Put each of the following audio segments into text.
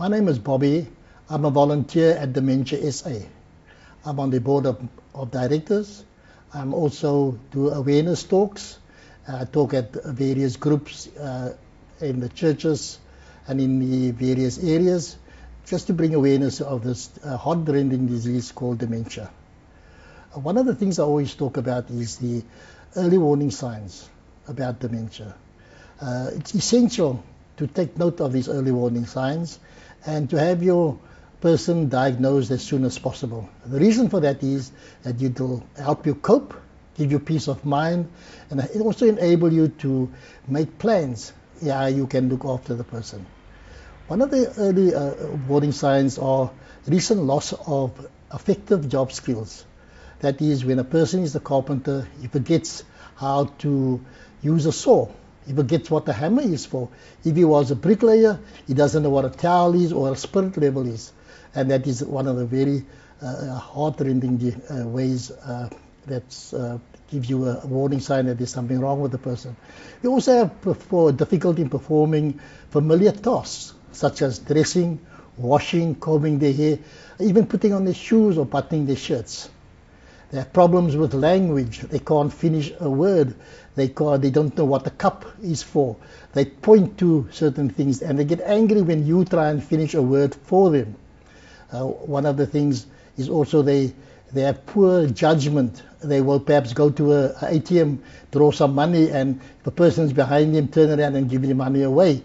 My name is Bobby. I'm a volunteer at Dementia SA. I'm on the board of directors. I'm also do awareness talks. I talk at various groups in the churches and in the various areas just to bring awareness of this heart-rending disease called dementia. One of the things I always talk about is the early warning signs about dementia. It's essential to take note of these early warning signs and to have your person diagnosed as soon as possible. The reason for that is that it will help you cope, give you peace of mind, and it also enable you to make plans how you can look after the person. One of the early warning signs are recent loss of effective job skills. That is, when a person is a carpenter, he forgets how to use a saw. He forgets what a hammer is for. If he was a bricklayer, he doesn't know what a towel is or a spirit level is. And that is one of the very heart-rending ways that gives you a warning sign that there's something wrong with the person. We also have difficulty in performing familiar tasks, such as dressing, washing, combing their hair, even putting on their shoes or buttoning their shirts. They have problems with language. They can't finish a word. They don't know what a cup is for. They point to certain things and they get angry when you try and finish a word for them. One of the things is also they have poor judgment. They will perhaps go to an ATM, draw some money, and the person's behind them turn around and give the money away.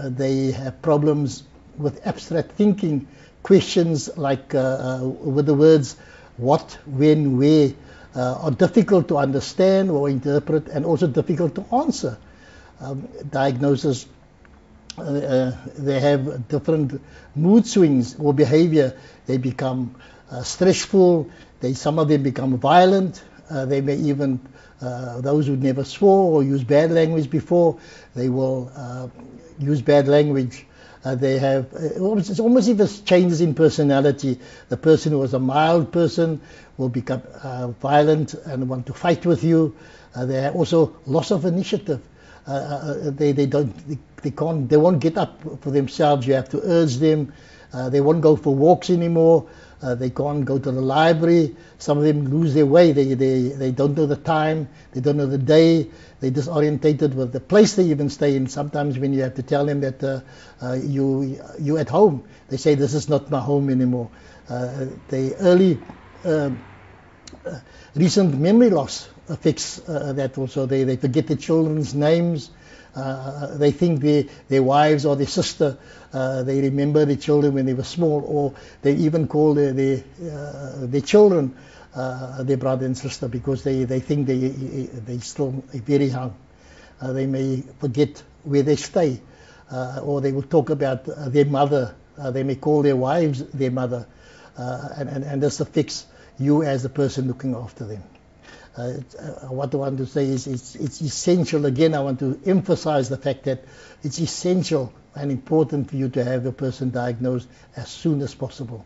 They have problems with abstract thinking. Questions like with the words what, when, where are difficult to understand or interpret, and also difficult to answer. Diagnosis, they have different mood swings or behavior. They become stressful. Some of them become violent. They may even, those who never swore or used bad language before, they will use bad language. They have, it's almost if it's changes in personality. The person who was a mild person will become violent and want to fight with you. They have also loss of initiative. They won't get up for themselves. You have to urge them. They won't go for walks anymore. They can't go to the library. Some of them lose their way. They don't know the time. They don't know the day. They're disorientated with the place they even stay in. Sometimes when you have to tell them that you at home, they say, this is not my home anymore. The early recent memory loss affects that also. They forget their children's names. They think their wives or their sister. They remember their children when they were small, or they even call their children their brother and sister because they think they still very young. They may forget where they stay, or they will talk about their mother. They may call their wives their mother, and this affects you as the person looking after them. What I want to say is it's essential. Again, I want to emphasize the fact that it's essential and important for you to have a person diagnosed as soon as possible.